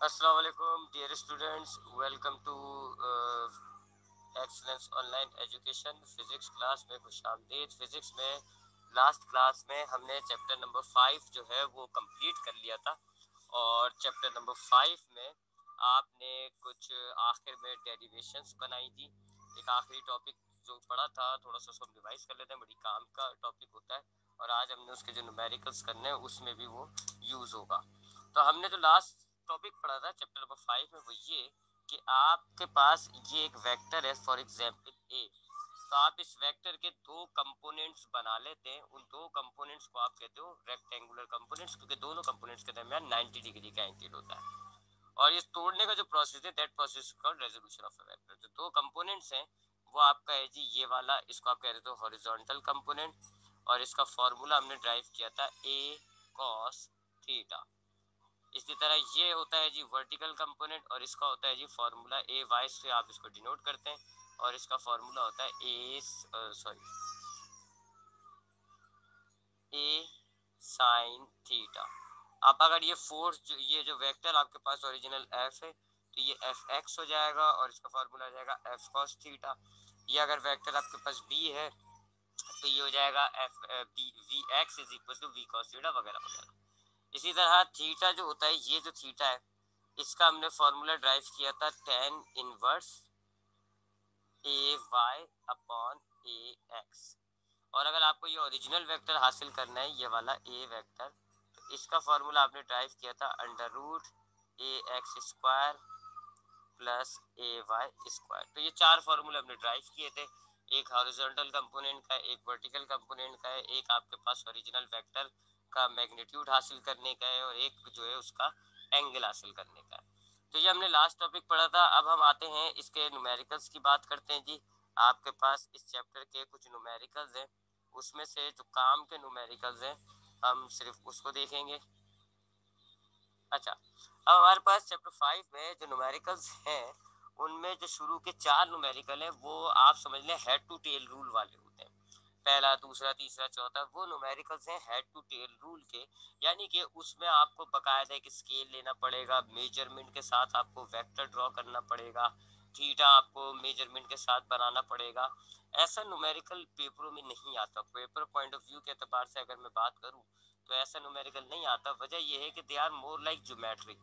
अस्सलाम वालेकुम dear students, welcome to excellence online education. Physics class में खुशामदीद। फिजिक्स में लास्ट क्लास में हमने चैप्टर नंबर 5 जो है वो कंप्लीट कर लिया था, और चैप्टर नंबर 5 में आपने कुछ आखिर में डेरिवेशंस बनाई थी। एक आखिरी टॉपिक जो पढ़ा था, थोड़ा सा उसको हम रिवाइज कर लेते हैं, बड़ी काम का टॉपिक होता है, और आज हमने उसके जो न्यूमेरिकल्स करने हैं उसमें भी वो यूज होगा। तो हमने जो लास्ट टॉपिक पढ़ा था चैप्टर नंबर 5 में वो ये कि आपके पास ये एक वेक्टर है, फॉर एग्जांपल ए। तो आप इस वेक्टर के दो कंपोनेंट्स बना लेते हैं। उन दो कंपोनेंट्स को आप कहते हो रेक्टेंगुलर कंपोनेंट्स, क्योंकि दोनों कंपोनेंट्स के दरमियान 90 डिग्री का एंगल होता है। और ये तोड़ने का जो प्रोसेस है, that process called resolution of a vector. जो दो कंपोनेंट्स हैं वो आपका है जी ये वाला, इसको आप कह रहे हो हॉरिजॉन्टल कंपोनेंट, और इसका फॉर्मूला हमने ड्राइव किया था ए कॉस थीटा। इसी तरह ये होता है जी वर्टिकल कंपोनेंट, और इसका होता है जी फॉर्मूला ए वाई से आप इसको डिनोट करते हैं, और इसका फॉर्मूला होता है ए साइन थीटा। अब अगर ये फोर्स ये जो वेक्टर आपके पास ओरिजिनल एफ है, तो ये एफ एक्स हो जाएगा, और इसका फॉर्मूला आ जाएगा एफ कॉस थीटा। ये अगर वेक्टर आपके पास बी है तो ये हो जाएगा f b v x is equal to v cos theta, वगैरह वगैरह। इसी तरह थीटा जो होता है, ये जो थीटा है इसका हमने फॉर्मूला ड्राइव किया था टेन इनवर्स ए वाई अपॉन ए एक्स। और अगर आपको ये ओरिजिनल वेक्टर हासिल करना है, ये वाला ए वेक्टर, तो इसका फॉर्मूला आपने ड्राइव किया था अंडर रूट ए एक्स स्क्वायर प्लस ए वाई स्क्वायर। तो ये चार फॉर्मूले हमने ड्राइव किए थे, एक हॉरिजॉन्टल कंपोनेंट का, एक वर्टिकल कंपोनेंट का है, एक आपके पास ओरिजिनल वेक्टर का मैग्नीट्यूड हासिल करने का है, और एक जो है उसका एंगल हासिल करने का है। तो ये हमने लास्ट टॉपिक पढ़ा था। अब हम आते हैं इसके न्यूमेरिकल्स की बात करते हैं जी। आपके पास इस चैप्टर के कुछ न्यूमेरिकल्स हैं, उसमें से जो काम के न्यूमेरिकल्स हैं हम सिर्फ उसको देखेंगे। अच्छा, अब हमारे पास चैप्टर 5 में जो न्यूमेरिकल्स हैं उनमें जो शुरू के चार न्यूमेरिकल हैं वो आप समझ लें हेड टू टेल रूल वाले होते हैं। पहला, दूसरा, तीसरा, चौथा, वो न्यूमेरिकल्स हैं हेड टू टेल रूल के। यानी कि उसमें आपको बकायदा एक स्केल लेना पड़ेगा, मेजरमेंट के साथ आपको वेक्टर ड्रॉ करना पड़ेगा, थीटा आपको मेजरमेंट के साथ बनाना पड़ेगा। ऐसा न्यूमेरिकल पेपरों में नहीं आता। पेपर पॉइंट ऑफ व्यू के अतबार से अगर मैं बात करूं तो ऐसा न्यूमेरिकल नहीं आता। वजह यह है कि they are more like geometry.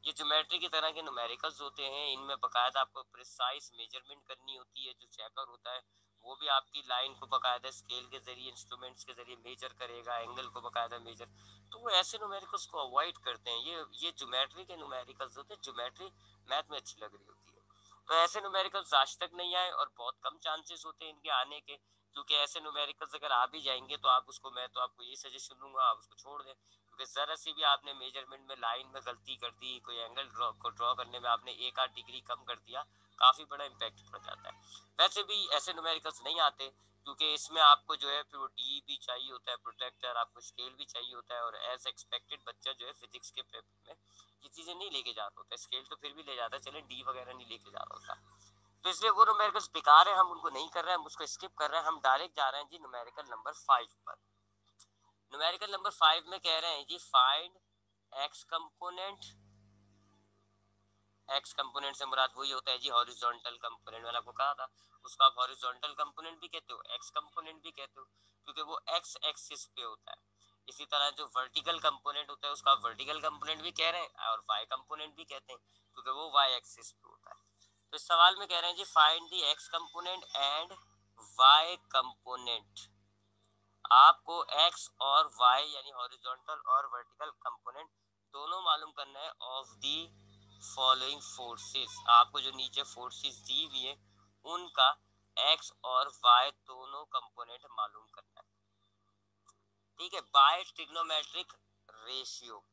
ये ज्योमेट्री की तरह के न्यूमेरिकल्स होते हैं, इनमें बकायदा आपको प्रिसाइज मेजरमेंट करनी होती है। जो चेकर होता है वो भी आपकी लाइन को बकायदा स्केल के जरिए, इंस्ट्रूमेंट्स के जरिए मेजर करेगा, एंगल को बकायदा मेजर। तो वो ऐसे न्यूमेरिकल्स को अवॉइड करते हैं। ये ज्योमेट्री के न्यूमेरिकल्स होते हैं। ज्योमेट्री मैथ में अच्छी लग रही होती है, तो ऐसे न्यूमेरिकल्स आज तक नहीं आए, और बहुत कम चांसेस होते हैं इनके आने के। क्योंकि ऐसे न्यूमेरिकल्स अगर आ भी जाएंगे तो आप उसको, मैं तो आपको ये सजेशन दूंगा आप उसको छोड़ दें, क्योंकि जरा सी भी आपने मेजरमेंट में लाइन में गलती कर दी, कोई एंगल ड्रॉ करने में आपने एक आध डिग्री कम कर दिया, काफी बड़ा इम्पैक्ट पड़ जाता है। वैसे भी ऐसे न्यूमेरिकल्स नहीं आते, क्योंकि इसमें आपको जो है फिर डी भी चाहिए होता है, प्रोटेक्टर, आपको स्केल भी चाहिए होता है, और एज एक्सपेक्टेड बच्चा जो है फिजिक्स के पेपर में ये चीजें नहीं लेके जा रहा होता। स्केल तो फिर भी ले जाता है, चले डी वगैरह नहीं लेके जा रहा होता। तो इसलिए वो न्यूमेरिकल्स बेकार है, हम उनको नहीं कर रहे हैं, हम उसको स्किप कर रहे हैं। हम डायरेक्ट जा रहे हैं जी न्यूमेरिकल नंबर 5 पर। न्यूमेरिकल नंबर 5 में कह रहे हैं जी find x component. X component से मुराद वही होता है जी हॉरिजॉन्टल कंपोनेंट। मैंने आपको कहा था उसको आप हॉरिजॉन्टल कंपोनेंट भी कहते हो, एक्स कंपोनेंट भी कहते हो, क्योंकि वो एक्स एक्सिस पे होता है। इसी तरह जो वर्टिकल कंपोनेंट होता है उसका आप वर्टिकल कंपोनेंट भी कह रहे हैं, और वाई कंपोनेंट भी कहते हैं, क्योंकि वो वाई एक्सिस पे होता है। तो इस सवाल में कह रहे हैं जी find the x component and y component. आपको एक्स और वाई यानी हॉरिजॉन्टल और वर्टिकल कंपोनेंट दोनों मालूम करना है ऑफ दी फॉलोइंग फोर्सेस। आपको जो नीचे फोर्सेस दी हुई है उनका एक्स और वाई दोनों कंपोनेंट मालूम करना है। ठीक है, बाय ट्रिग्नोमेट्रिक रेशियो।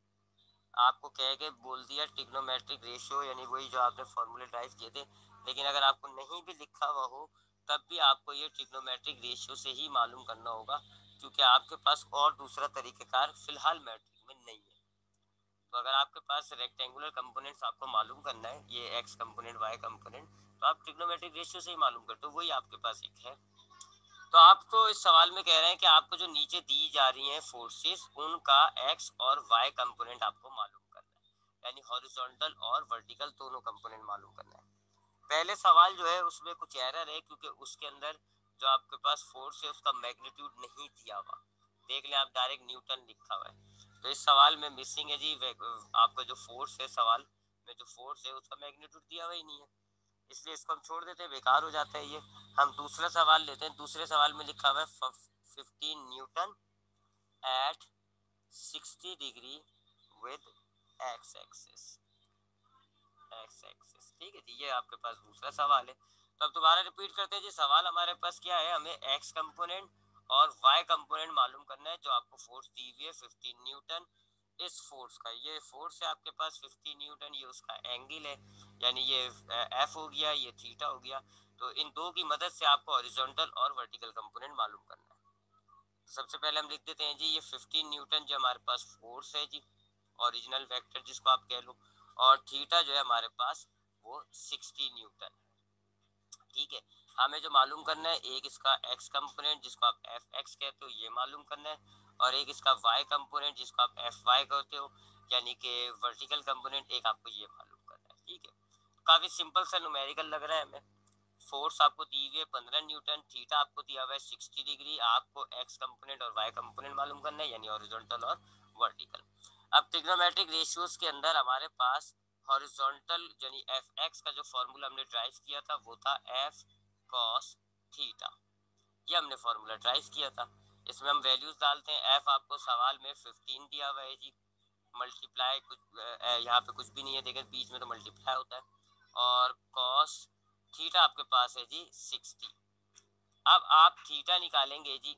आपको कह के बोल दिया ट्रिग्नोमेट्रिक रेशियो, यानी वही जो आपने फॉर्मूले ड्राइव किए थे। लेकिन अगर आपको नहीं भी लिखा हुआ हो तब भी आपको ये ट्रिग्नोमेट्रिक रेशियो से ही मालूम करना होगा, क्योंकि आपके पास और दूसरा तरीकेकार फिलहाल मैट्रिक में नहीं है। तो अगर आपके पास रेक्टेंगुलर कंपोनेंट्स आपको मालूम करना है, ये एक्स कंपोनेंट वाई कंपोनेंट, तो आप ट्रिग्नोमेट्रिक रेशियो से ही मालूम करते हो, वही आपके पास एक है। तो आपको इस सवाल में कह रहे हैं कि आपको जो नीचे दी जा रही हैं फोर्सेस उनका एक्स और वाई कंपोनेंट आपको मालूम करना है, यानी हॉरिजॉन्टल और वर्टिकल दोनों कंपोनेंट मालूम करना है। पहले सवाल जो है उसमें कुछ एरर है, क्योंकि उसके अंदर जो आपके पास फोर्स है उसका मैग्नीट्यूड नहीं दिया हुआ। देख लें आप, डायरेक्ट न्यूटन लिखा हुआ है, तो इस सवाल में मिसिंग है जी। आपका जो फोर्स है, सवाल में जो फोर्स है उसका मैग्नीट्यूड दिया हुआ ही नहीं है, इसलिए इसको हम छोड़ देते हैं, बेकार हो जाता है ये। हम दूसरा सवाल लेते हैं। दूसरे सवाल में लिखा हुआ है 15 newton at 60 degree with x axis. ठीक है जी, ये आपके पास दूसरा सवाल है। तो अब दोबारा रिपीट करते हैं जी। सवाल हमारे पास क्या है, हमें एक्स कंपोनेंट और वाई कंपोनेंट मालूम करना है। जो आपको फोर्स दी हुई है 15 न्यूटन, इस फोर्स का, ये फोर्स है आपके पास 15 न्यूटन, ये उसका एंगल है, यानी ये एफ हो गया, ये थीटा हो गया। तो इन दो की मदद से आपको हॉरिजॉन्टल और वर्टिकल कंपोनेंट मालूम करना है। तो सबसे पहले हम लिख देते हैं जी, ये 15 न्यूटन जो हमारे पास फोर्स है जी, ओरिजिनल वेक्टर जिसको आप कह लो, और थीटा जो है हमारे पास वो 60 न्यूटन है। ठीक है, हमें जो मालूम करना है, एक इसका एक्स कंपोनेंट जिसको आप एफ एक्स कहते हो ये मालूम करना है, और एक इसका वाई कंपोनेंट जिसको आप एफ वाई कहते हो, यानी कि वर्टिकल कंपोनेंट, एक आपको ये मालूम करना है। ठीक है, काफी सिंपल सा न्यूमेरिकल लग रहा है हमें। फोर्स आपको दी हुई है 15 न्यूटन, थीटा आपको दिया हुआ है 60 डिग्री, आपको एक्स कंपोनेंट और वाई कंपोनेंट मालूम करना है, यानी हॉरिजॉन्टल और वर्टिकल। अब ट्रिग्नोमेट्रिक रेशियोज के अंदर हमारे पास हॉरिजॉन्टल यानी एफ एक्स का जो फॉर्मूला हमने ड्राइव किया था वो था एफ कॉस थीटा, ये हमने फॉर्मूला ड्राइव किया था। इसमें हम वैल्यूज डालते हैं। एफ आपको सवाल में 15 दिया हुआ है जी, मल्टीप्लाई कुछ यहाँ पे कुछ भी नहीं है, देखें बीच में तो मल्टीप्लाई होता है, और कॉस थीटा आपके पास है जी 60। अब आप थीटा निकालेंगे जी।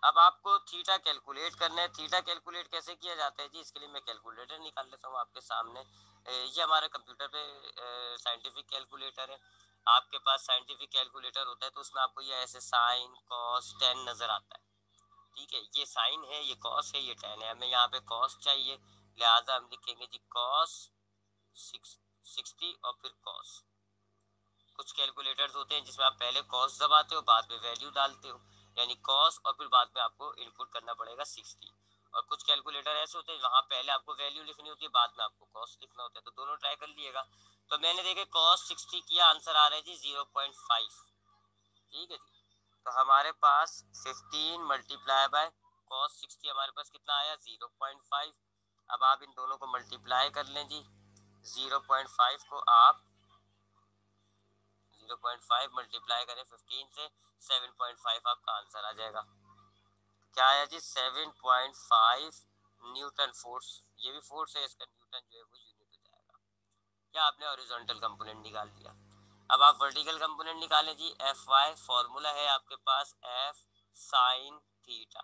अब आपको थीटा कैलकुलेट करना है। थीटा कैलकुलेट कैसे किया जाता है जी, इसके लिए मैं कैलकुलेटर निकाल लेता हूँ आपके सामने। ये हमारे कंप्यूटर पे साइंटिफिक कैलकुलेटर है। आपके पास साइंटिफिक कैलकुलेटर होता है तो उसमें आपको ये ऐसे साइन कॉस टेन नजर आता है। ठीक है, ये साइन है, ये कॉस है, ये टेन है। हमें यहाँ पे कॉस चाहिए, लिहाजा हम लिखेंगे जी कॉस 60 और फिर कॉस। कुछ कैलकुलेटर्स होते हैं जिसमें आप पहले कॉस दबाते हो, बाद में वैल्यू डालते हो, यानी कॉस और फिर बाद में आपको इनपुट करना पड़ेगा 60। और कुछ कैलकुलेटर ऐसे होते हैं वहाँ पहले आपको वैल्यू लिखनी होती है, बाद में आपको कॉस लिखना होता है। तो दोनों ट्राई कर लिएगा। तो मैंने देखे कॉस 60 किया, आंसर आ रहा है जी 0.5। ठीक है जी, तो हमारे पास 15 मल्टीप्लाई बाय कॉस 60 हमारे पास कितना आया 0.5। अब आप इन दोनों को मल्टीप्लाई कर लें जी। 0.5 को आप 0.5 मल्टीप्लाई करें 15 से, 7.5 आपका आंसर आ जाएगा। क्या आया जी 7.5 न्यूटन फोर्स। ये भी फोर्स है, इसका न्यूटन जो है वो यूनिट हो जाएगा। क्या आपने हॉरिजॉन्टल कंपोनेंट निकाल दिया। अब आप वर्टिकल कंपोनेंट निकालें जी। एफ वाई फॉर्मूला है आपके पास एफ साइन थीटा।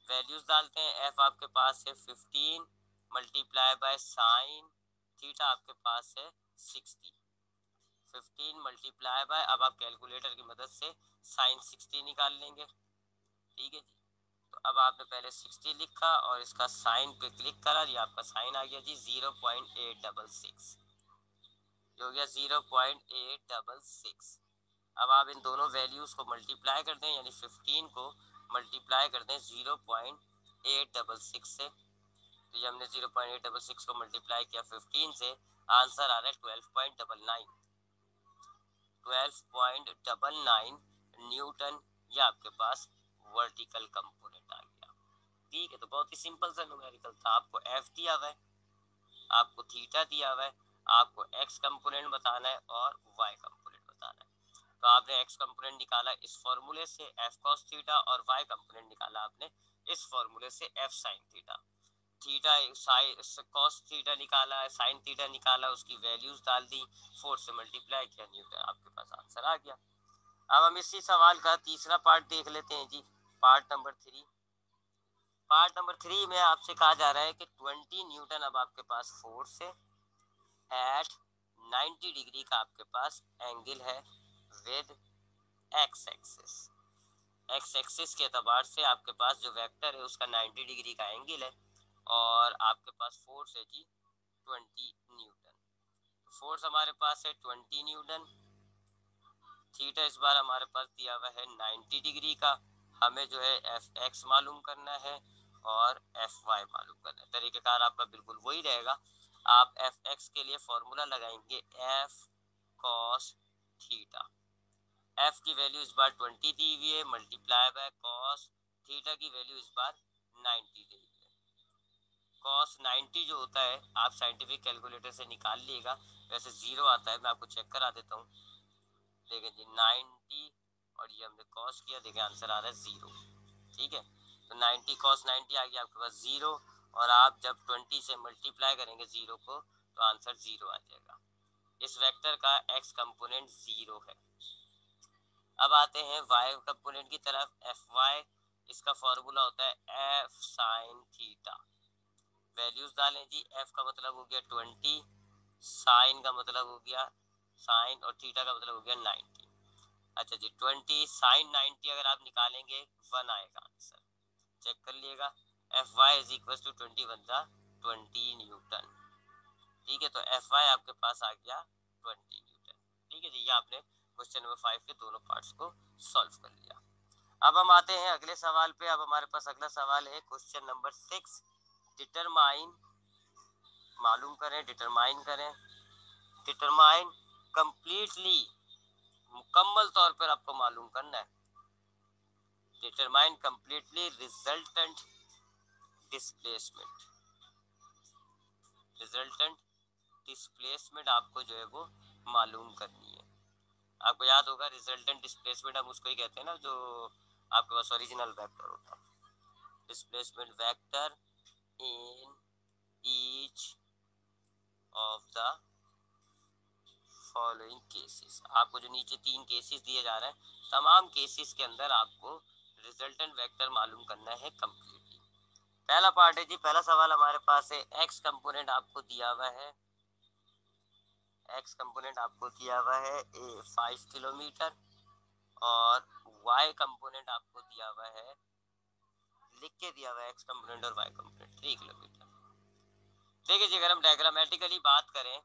वैल्यूज डालते हैं। एफ आपके पास है 15 मल्टीप्लाई बाय साइन थीटा आपके पास है 60। 15 मल्टीप्लाई बाय, अब आप कैलकुलेटर की मदद से साइन 60 निकाल लेंगे। ठीक है जी, तो अब आपने पहले 60 लिखा और इसका साइन पे क्लिक करा, ये आपका साइन आ गया जी 0.866, जो हो गया 0.866। अब आप इन दोनों वैल्यूज को मल्टीप्लाई कर दें, यानी 15 को मल्टीप्लाई कर दें 0.866 से। तो ये हमने 0.866 को मल्टीप्लाई किया 15 से, आंसर आ रहा है 12.99। 12.99 न्यूटन, ये आपके पास वर्टिकल कंपोनेंट आ गया। ठीक है, तो बहुत ही सिंपल सा न्यूमेरिकल था। आपको एफ दिया हुआ है, आपको थीटा दिया हुआ है, आपको एक्स कंपोनेंट बताना है और वाई कंपोनेंट बताना है। तो आपने एक्स कंपोनेंट निकाला इस फॉर्मूले से एफ कॉस थीटा, और वाई कंपोनेंट निकाला आपने इस फॉर्मूले से F sine theta. Theta cos theta निकाला है, साइन थीटा निकाला, उसकी वैल्यूज डाल दी, 4 से मल्टीप्लाई किया, न्यूटन आपके पास आंसर आ गया। अब हम इसी सवाल का तीसरा पार्ट देख लेते हैं जी, पार्ट नंबर 3। पार्ट नंबर 3 में आपसे कहा जा रहा है कि 20 न्यूटन अब आपके पास फोर्स है एट 90 डिग्री का आपके पास एंगल है with x axis. X axis के एतबार से आपके पास जो वेक्टर है उसका 90 डिग्री का एंगल है, और आपके पास फोर्स है जी 20 न्यूटन। फोर्स हमारे पास है 20 न्यूटन, थीटा इस बार हमारे पास दिया हुआ है 90 डिग्री का, हमें जो है एफ एक्स मालूम करना है, और एफ वाई मालूम करना है। तरीकेकार आपका बिल्कुल वही रहेगा। आप एफ एक्स के लिए फॉर्मूला लगाएंगे एफ कॉस थीटा। एफ की वैल्यू इस बार 20 दी हुई है, मल्टीप्लाई बाय कॉस थीटा की वैल्यू इस बार 90 दी हुई है। कॉस 90 जो होता है आप साइंटिफिक कैलकुलेटर से निकाल लीजिएगा, वैसे जीरो आता है, मैं आपको चेक करा देता हूँ। देखिए जी 90 और ये हमने कॉस किया, देखिए आंसर आ रहा है जीरो। ठीक है, तो 90 कॉस 90 आ गया आपके पास जीरो, और आप जब 20 से मल्टीप्लाई करेंगे जीरो को तो आंसर जीरो आ जाएगा। इस वेक्टर का एक्स कंपोनेंट जीरो है। अब आते हैं वाई कंपोनेंट की तरफ, एफ वाई, इसका फॉर्मूला होता है एफ साइन थीटा। वैल्यूज डालें जी, एफ का मतलब हो गया 20, साइन का मतलब हो गया साइन, और थीटा का मतलब हो गया 90। अच्छा जी 20 साइन 90 अगर आप निकालेंगे 1 आएगा आंसर, चेक कर लिएगा। F y is equal to 20 newton. ठीक है, तो एफ वाई आपके पास आ गया 20 न्यूटन। ठीक है जी, ये आपने क्वेश्चन नंबर 5 के दोनों पार्ट्स को सॉल्व कर लिया। अब हम आते हैं अगले सवाल पे। अब हमारे पास अगला सवाल है क्वेश्चन नंबर 6, डिटरमाइन, मालूम करें, डिटरमाइन करें। डिटरमाइन कंप्लीटली, मुकम्मल तौर पर आपको मालूम करना है। Determine completely resultant displacement. Resultant displacement आपको जो है वो मालूम करनी है। आपको याद होगा रिजल्टेंट डिस्प्लेसमेंट हम उसको ही कहते हैं ना जो आपके पास ओरिजिनल वेक्टर होता है। Displacement vector in each of the following cases. आपको जो नीचे 3 केसेस दिए जा रहे हैं, तमाम केसेस के अंदर आपको रिजल्टेंट वेक्टर मालूम करना है कंप्लीटली। पहला पार्ट है जी, पहला सवाल हमारे पास है, एक्स कंपोनेंट आपको दिया हुआ है, एक्स कंपोनेंट आपको दिया हुआ है 5 किलोमीटर, और वाई कंपोनेंट आपको दिया हुआ है, लिख के दिया हुआ है एक्स कंपोनेंट और वाई कंपोनेंट 3 किलोमीटर। देखिए जी, अगर हम डायग्रामेटिकली बात करें,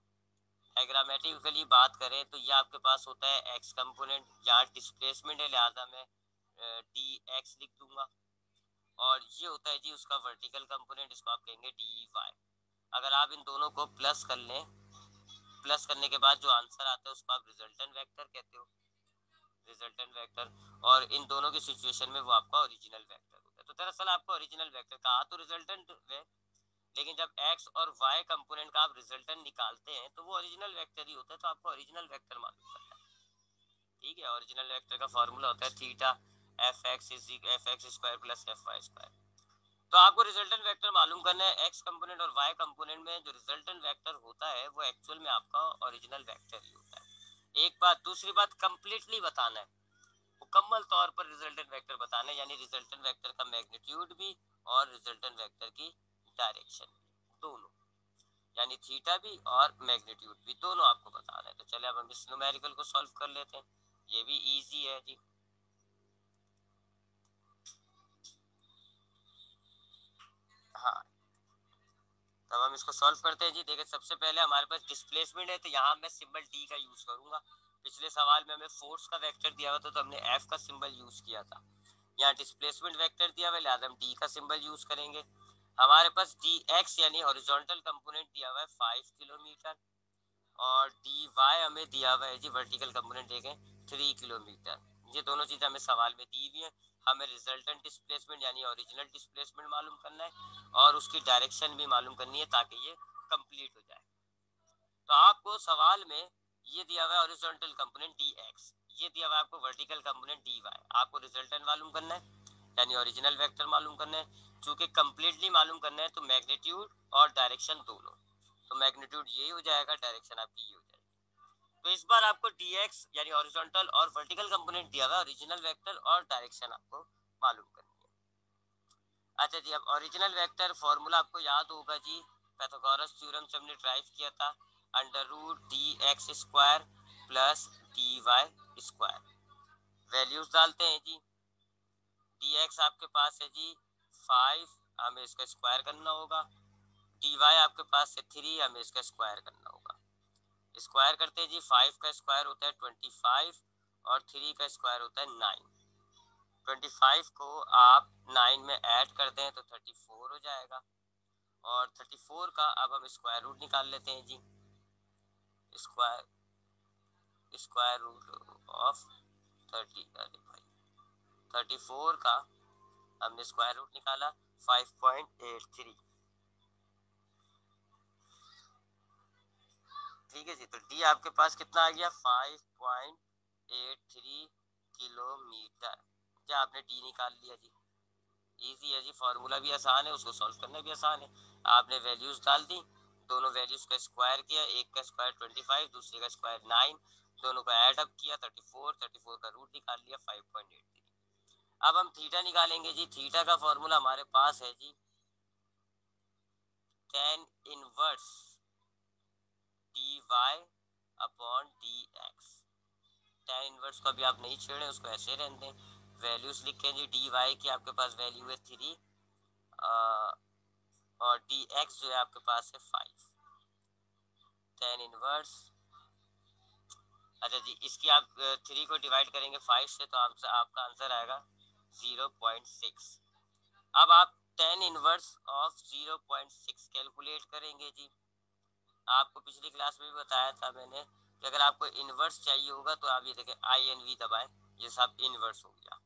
डायग्रामेटिकली बात करें तो ये आपके पास होता है एक्स कंपोनेंट, यहाँ डिस्प्लेसमेंट है लिहाजा मैं डी एक्स लिख दूंगा, और ये होता है जी उसका वर्टिकल कंपोनेंट, इसको आप कहेंगे डी वाई। अगर आप इन दोनों को प्लस कर लें, प्लस करने के बाद जो आंसर आता है उसको आप रिजल्टेंट वेक्टर कहते हो, रिजल्टेंट वेक्टर। और इन दोनों की सिचुएशन में वो आपका ओरिजिनल वेक्टर होता है। तो दरअसल आपको ओरिजिनल वेक्टर कहा तो रिजल्टेंट है, लेकिन जब एक्स और वाई कंपोनेंट का आप रिजल्टेंट निकालते हैं तो वो ओरिजिनल वेक्टर ही होता है, तो आपको ओरिजिनल वेक्टर मालूम करना है। ठीक है, ओरिजिनल वेक्टर का फॉर्मूला होता है theta f x is f x square plus f y square. तो आपको रिजल्टेंट वेक्टर मालूम करना है। एक्स कंपोनेंट और वाई कंपोनेंट में जो रिजल्टेंट वेक्टर होता है वो एक्चुअल में आपका ओरिजिनल वेक्टर ही होता है। एक बात, दूसरी बात कंप्लीटली बताना है, मुकम्मल तौर पर रिजल्टेंट वेक्टर बताना है, यानी रिजल्टेंट वेक्टर का मैग्नीट्यूड भी और रिजल्टेंट वेक्टर की डायरेक्शन दोनों, यानी थीटा भी और मैग्नीट्यूड भी दोनों आपको बताना है। तो चलिए अब हम इस न्यूमेरिकल को सॉल्व कर लेते हैं, ये भी इजी है जी। हाँ, तब हम इसको सॉल्व करते हैं जी। देखिए सबसे पहले हमारे पास डिस्प्लेसमेंट है, तो यहाँ मैं सिंबल डी का यूज करूंगा। पिछले सवाल में हमें फोर्स का वेक्टर दिया हुआ था तो हमने एफ का सिंबल यूज किया था। यहाँ डिस्प्लेसमेंट वेक्टर दिया हुआ है लिहाजा हम डी का सिंबल यूज करेंगे। हमारे पास डी एक्स यानी हॉरिजॉन्टल कंपोनेंट दिया हुआ है 5 किलोमीटर, और डी वाई हमें दिया हुआ है जी वर्टिकल कंपोनेंट देखें 3 किलोमीटर। ये दोनों चीजें हमें सवाल में दी हुई है। हमें रिजल्टेंट डिस्प्लेसमेंट यानी ओरिजिनल डिस्प्लेसमेंट मालूम करना है और उसकी डायरेक्शन भी मालूम करनी है ताकि ये कंप्लीट हो जाए। तो आपको सवाल में ये दिया हुआ है हॉरिजॉन्टल कंपोनेंट डी एक्स, ये दिया हुआ है आपको वर्टिकल कंपोनेंट डी वाई। आपको रिजल्टेंट मालूम करना है यानी ओरिजिनल वेक्टर मालूम करना है। चूंकि कंप्लीटली मालूम करना है तो मैग्नीट्यूड और डायरेक्शन दोनों, तो मैग्नीट्यूड यही हो जाएगा, डायरेक्शन आपकी ये हो जाएगी। तो इस बार आपको dx यानी हॉरिजॉन्टल और वर्टिकल कंपोनेंट दिया हुआ है, ओरिजिनल वेक्टर और डायरेक्शन आपको मालूम करनी है। अच्छा जी, अब ओरिजिनल वेक्टर फॉर्मूला आपको याद होगा जी, पाइथागोरस थ्योरम से हमने ड्राइव किया था, under root d x square plus d y square. Values डालते हैं जी, डी एक्स आपके पास है जी 5, हमें इसका स्क्वायर करना होगा। डी वाई आपके पास है 3, हमें इसका स्क्वायर करना होगा। स्क्वायर करते हैं जी, 5 का स्क्वायर होता है 25 और 3 का स्क्वायर होता है 9। 25 को आप 9 में ऐड कर दें तो 34 हो जाएगा, और 34 का अब हम स्क्वायर रूट निकाल लेते हैं जी। स्क्वायर रूट ऑफ 30, अरे भाई 34 का हमने स्क्वायर रूट निकाला 5.83। ठीक है जी, तो डी आपके पास कितना आ गया 5.83 किलोमीटर। क्या आपने डी निकाल लिया जी। इजी है जी, फॉर्मूला भी आसान है, उसको सॉल्व करना भी आसान है। आपने वैल्यूज डाल दी, दोनों वैल्यूज का स्क्वायर किया, एक का स्क्वायर 25, दूसरे का स्क्वायर 9, दोनों का ऐड अप किया 34 का रूट निकाल लिया 5.83। अब हम थीटा निकालेंगे जी। थीटा का फॉर्मूला हमारे पास है जी tan inverse d y upon d x. tan inverse को अभी आप नहीं छेड़े, उसको ऐसे रहने दें। वैल्यूज लिखें जी, डी वाई की आपके पास वैल्यू है 3 और डी एक्स जो है आपके पास है 5। tan इनवर्स, अच्छा जी, इसकी आप 3 को डिवाइड करेंगे 5 से तो आपका आंसर आएगा 0.6। अब आप tan इनवर्स ऑफ 0.6 कैलकुलेट करेंगे जी। आपको पिछली क्लास में भी बताया था मैंने कि अगर आपको इनवर्स चाहिए होगा तो आप ये देखें INV दबाएं, ये सब इनवर्स हो गया।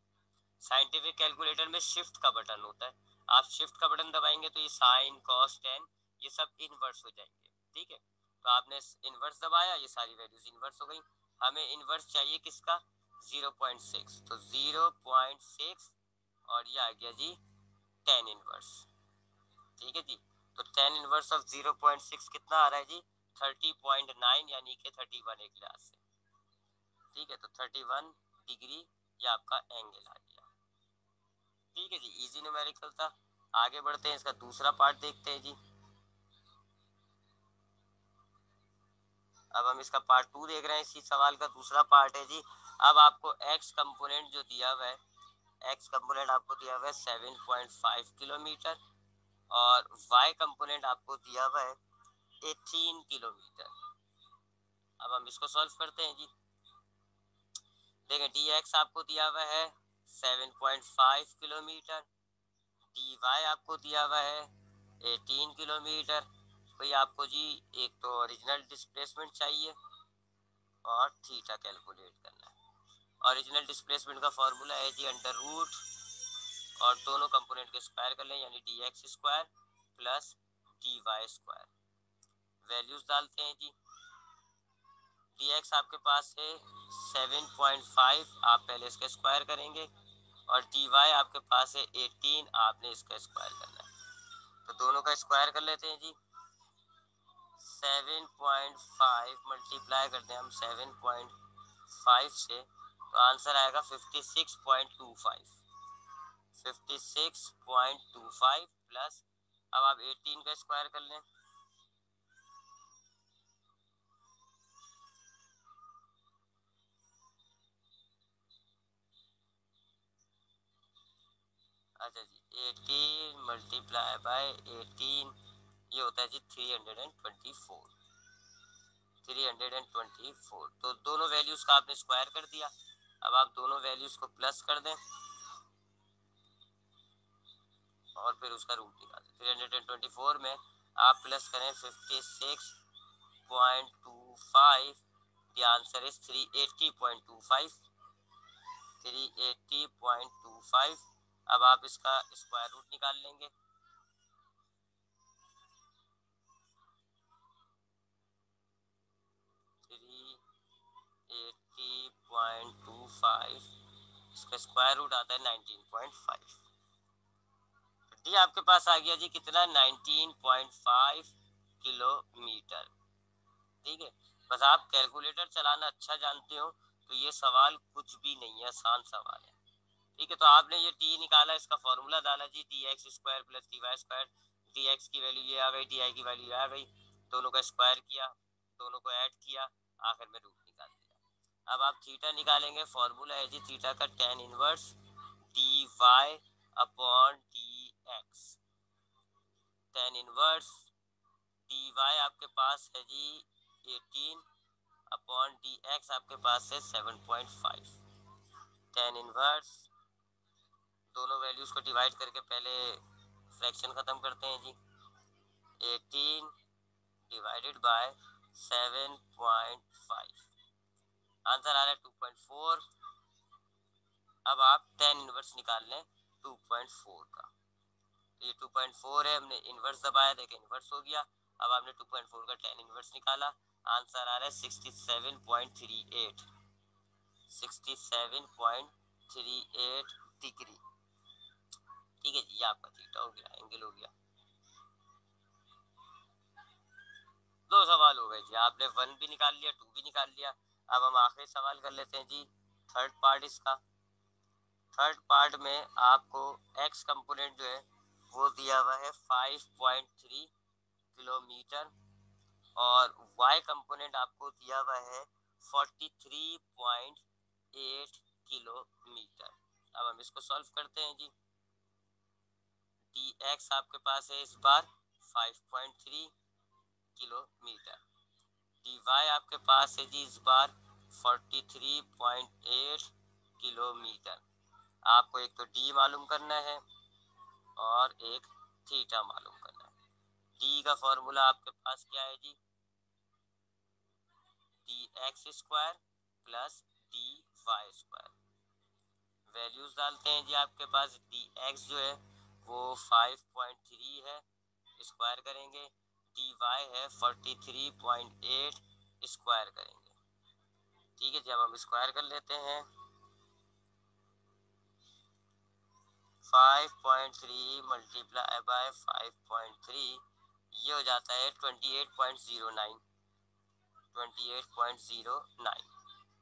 साइंटिफिक कैलकुलेटर में शिफ्ट का बटन होता है, आप शिफ्ट का बटन दबाएंगे तो ये साइन कॉस टेन ये सब इनवर्स हो जाएंगे। ठीक है, तो आपने इनवर्स दबाया, ये सारी वैल्यूज इनवर्स हो गई। हमें इनवर्स चाहिए किसका 0.6, तो 0.6 और ये आ गया जी tan इनवर्स। ठीक है जी, तो tan इनवर्स ऑफ 0.6 कितना आ रहा है जी 30.9 यानी कि 31 एक लिहाज से। ठीक है, तो 31 डिग्री ये आपका एंगल आ गया। ठीक है जी, इजी न्यूमेरिकल था। आगे बढ़ते हैं, इसका दूसरा पार्ट देखते हैं जी। अब हम इसका पार्ट 2 देख रहे हैं। इसी सवाल का दूसरा पार्ट है जी। अब आपको एक्स कंपोनेंट जो दिया हुआ है, एक्स कंपोनेंट आपको दिया हुआ है 7.5 किलोमीटर और वाई कंपोनेंट आपको दिया हुआ है 18 किलोमीटर। अब हम इसको सॉल्व करते हैं जी। देखिए डी एक्स आपको दिया हुआ है 7.5 किलोमीटर, डी वाई आपको दिया हुआ है 18 किलोमीटर। भाई आपको जी एक तो ओरिजिनल डिस्प्लेसमेंट चाहिए और थीटा कैलकुलेट करना है। ओरिजिनल डिस्प्लेसमेंट का फॉर्मूला है जी अंडर रूट और दोनों कंपोनेंट के स्क्वायर कर लें यानी d x square plus d y square. Values डालते हैं जी। डी एक्स आपके पास है 7.5, आप पहले इसका स्क्वायर करेंगे, और डी वाई आपके पास है 18, आपने इसका स्क्वायर करना है। तो दोनों का स्क्वायर कर लेते हैं जी। 7.5 मल्टीप्लाई करते हैं हम 7.5 से तो आंसर आएगा 56.25। 56.25 प्लस, अब आप 18 का स्क्वायर कर लें, अच्छा जी 18 मल्टीप्लाई बाय 18 ये होता है जी 324। 324, तो दोनों वैल्यूज का आपने स्क्वायर कर दिया। अब आप दोनों वैल्यूज को प्लस कर दें और फिर उसका रूट निकाल दें। 324 में आप प्लस करें 56.25, द आंसर इज 380.25। 380.25। अब आप इसका स्क्वायर रूट निकाल लेंगे। 380.25 इसका स्क्वायर रूट आता है 19.5। ये आपके पास आ गया जी कितना 19.5 किलोमीटर। ठीक है, बस आप कैलकुलेटर चलाना अच्छा जानते हो तो ये सवाल कुछ भी नहीं है, आसान सवाल है। ठीक है, तो आपने ये डी निकाला, इसका फॉर्मूला डाला जी d x square plus d y square. D x की वैल्यू ये आ गई, डी आई की वैल्यू आ गई, दोनों का स्क्वायर किया, दोनों को ऐड किया, आखिर में रूट निकाल दिया। अब आप थीटा निकालेंगे, फॉर्मूला है जी थीटा का tan inverse d y upon d x. tan inverse d y आपके पास है जी 18 अपॉन डी एक्स आपके पास है 7.5। tan इनवर्स दोनों वैल्यूज को डिवाइड करके पहले फ्रैक्शन खत्म करते हैं जी। 18 डिवाइडेड बाय 7.5, आंसर आ रहा है 2.4। अब आप tan इनवर्स निकाल लें 2.4 का। ये 2.4 है, हमने इनवर्स दबाया, देखिए इनवर्स हो गया। अब आपने 2.4 का tan इनवर्स निकाला, आंसर आ रहा है 67.38, 67.38 डिग्री। ठीक है जी, ये आपका थीटा हो गया, एंगल हो गया। दो सवाल हो गए जी, आपने 1 भी निकाल लिया, 2 भी निकाल लिया। अब हम आखिरी सवाल कर लेते हैं जी, थर्ड पार्ट इसका। थर्ड पार्ट में आपको एक्स कंपोनेंट जो है वो दिया हुआ है 5.3 किलोमीटर और वाई कंपोनेंट आपको दिया हुआ है 43.8 किलोमीटर। अब हम इसको सॉल्व करते हैं जी। डी एक्स आपके पास है इस बार 5.3 किलोमीटर, डी वाई आपके पास है जी इस बार 43.8 किलोमीटर। आपको एक तो डी मालूम करना है और एक थीटा मालूम करना है। डी का फॉर्मूला आपके पास क्या है जी, d x square plus d y square. Values डालते हैं जी, आपके पास डी एक्स जो है वो 5.3 है, स्क्वायर करेंगे, डी वाई है 43.8, स्क्वायर करेंगे। ठीक है, जब हम स्क्वायर कर लेते हैं 5.3 मल्टीप्लाई बाय 5.3, ये हो जाता है 28.09, 28.09।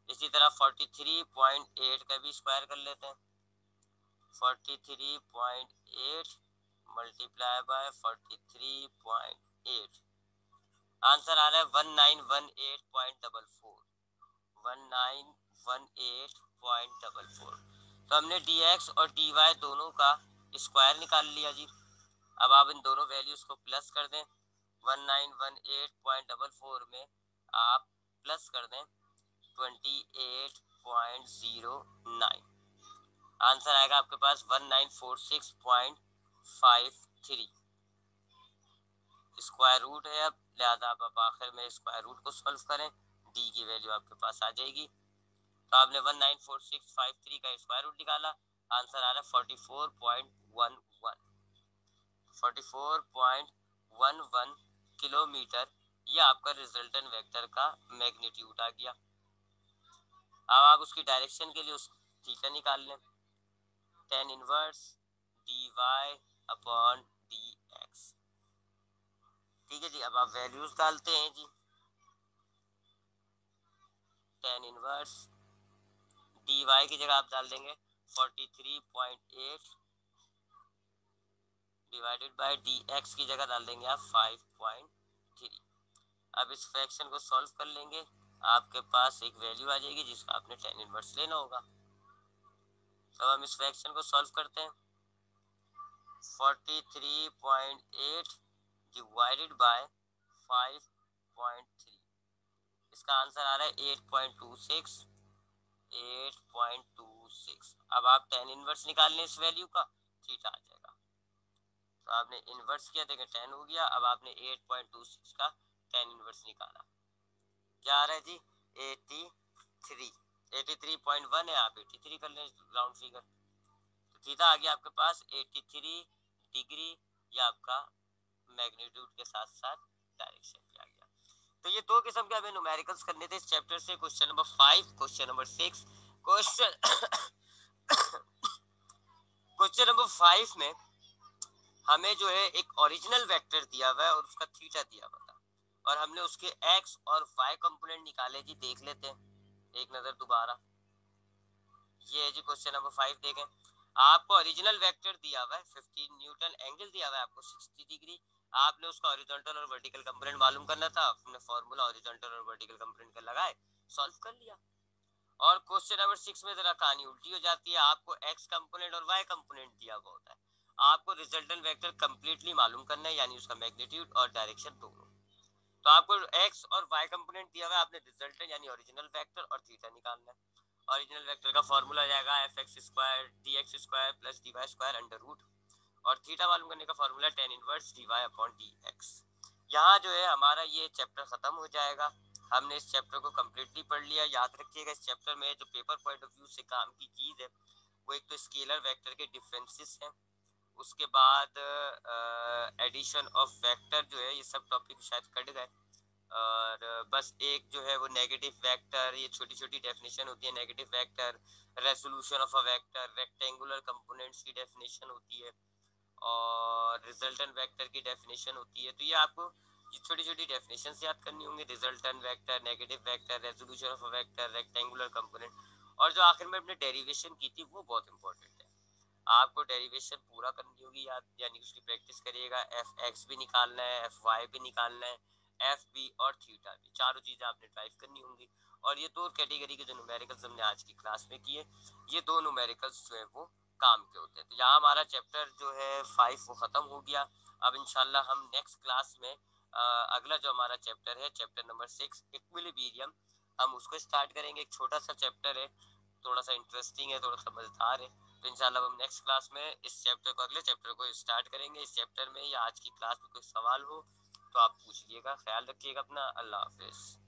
इसी तरह 43.8 का भी स्क्वायर कर लेते हैं, 43.8 मल्टीप्लाई बाय 43.8, आंसर आ रहा है 1918.44, 1918.44। तो हमने डी एक्स और डी वाई दोनों का स्क्वायर निकाल लिया जी। अब आप इन दोनों वैल्यूज को प्लस कर दें, 1918.44 में आप प्लस कर दें 28.09, आंसर आएगा आपके पास 1946.53। स्क्वायर रूट है, अब लिहाजा आप आखिर में स्क्वायर रूट को सॉल्व करें, डी की वैल्यू आपके पास आ जाएगी। तो आपने 194653 का स्क्वायर रूट निकाला, आंसर आ रहा है 44.11, 44.11 किलोमीटर। ये आपका रिजल्टेंट वेक्टर का मैग्नीट्यूड आ गया। अब आप उसकी डायरेक्शन के लिए उस थीटा निकाल लें, tan inverse dy upon dx। ठीक है जी, अब आप वैल्यूज डालते हैं जी, tan इनवर्स dy की जगह आप डाल देंगे 43.8 डिवाइडेड बाय dx की जगह डाल देंगे आप 5.3। अब इस फ्रैक्शन को सॉल्व कर लेंगे, आपके पास एक वैल्यू आ जाएगी जिसका आपने tan इनवर्स लेना होगा। तो हम इस फ्रैक्शन को सॉल्व करते हैं, 43.8 डिवाइडेड बाय 5.3, इसका आंसर आ रहा है 8.26, 8.26। अब आप tan इनवर्स निकाल लें इस वैल्यू का, थीटा आ जाएगा। तो आपने इनवर्स किया, देखिए tan हो गया। अब आपने 8.26 का tan इनवर्स निकाला, क्या आ रहा है जी 83, 83.1 है, आप 83 कर लें राउंड फिगर। तो थीटा आ गया आपके पास 83 डिग्री, या आपका मैग्नीट्यूड के साथ साथ डायरेक्शन भी आ गया। तो ये दो किस्म के हमें न्यूमेरिकल्स करने थे इस चैप्टर से, question number 5, question number 6। Question number 5 में हमें जो है एक ओरिजिनल वेक्टर दिया हुआ है और उसका थीटा दिया हुआ था, और हमने उसके एक्स और वाई कंपोनेंट निकाले जी। देख लेते हैं एक नजर दोबारा। ये है जी क्वेश्चन नंबर 5, देखें आपको ओरिजिनल वेक्टर दिया हुआ है 15 न्यूटन, एंगल दिया हुआ है आपको 60 डिग्री। आपने उसका हॉरिजॉन्टल और वर्टिकल कंपोनेंट मालूम करना था, आपने फॉर्मूला हॉरिजॉन्टल और वर्टिकल कंपोनेंट का लगाए, सॉल्व कर लिया। और क्वेश्चन नंबर 6 में जरा कहानी उल्टी हो जाती है, आपको एक्स कंपोनेंट और वाई कंपोनेंट दिया हुआ होता है, आपको रिजल्टेंट वेक्टर कंप्लीटली मालूम करना है, यानी उसका मैग्नीट्यूड और डायरेक्शन दोनों। तो आपको एक्स और वाई कंपोनेंट दिया हुआ है, आपने रिजल्टेंट यानी ओरिजिनल वेक्टर और थीटा निकालना है। ओरिजिनल वेक्टर का फॉर्मूला आ जाएगा f x square d x square plus d y square under root, और थीटा मालूम करने का formula tan inverse d y upon d x. यहाँ जो है हमारा ये चैप्टर खत्म हो जाएगा। हमने इस चैप्टर को कम्प्लीटली पढ़ लिया। याद रखिएगा इस चैप्टर में जो पेपर पॉइंट ऑफ व्यू से काम की चीज़ है वो एक तो स्केलर वेक्टर के डिफरेंसेस हैं, उसके बाद एडिशन ऑफ वेक्टर जो है, ये सब टॉपिक शायद कट गए, और बस एक जो है वो नेगेटिव वेक्टर, ये छोटी छोटी डेफिनेशन होती है negative vector, resolution of a vector, rectangular components की डेफिनेशन होती है, और रिजल्टेंट वेक्टर की डेफिनेशन होती है। तो ये आपको ये छोटी छोटी डेफिनेशन याद करनी होंगी, resultant vector, negative vector, resolution of a vector, rectangular component, और जो आखिर में अपने डेरिवेशन की थी वो बहुत इंपॉर्टेंट है। आपको डेरिवेशन पूरा करनी होगी याद, यानी कि उसकी प्रैक्टिस करिएगा। एफ एक्स भी निकालना है, एफ वाई भी निकालना है, एफ बी और थीटा भी, चारों चीज़ें आपने ड्राइव करनी होंगी। और ये दो कैटेगरी के जो न्यूमेरिकल्स हमने आज की क्लास में किए, ये दो न्यूमेरिकल्स जो है वो काम के होते हैं। तो यहाँ हमारा चैप्टर जो है 5 वो ख़त्म हो गया। अब इंशाल्लाह हम नेक्स्ट क्लास में अगला जो हमारा चैप्टर है, चैप्टर नंबर 6 इक्विलिब्रियम, हम उसको स्टार्ट करेंगे। एक छोटा सा चैप्टर है, थोड़ा सा इंटरेस्टिंग है, थोड़ा सा मजेदार है। तो इंशाल्लाह हम नेक्स्ट क्लास में इस चैप्टर को, अगले चैप्टर को स्टार्ट करेंगे। इस चैप्टर में या आज की क्लास में कोई सवाल हो तो आप पूछिएगा। ख्याल रखिएगा अपना। अल्लाह हाफिज़।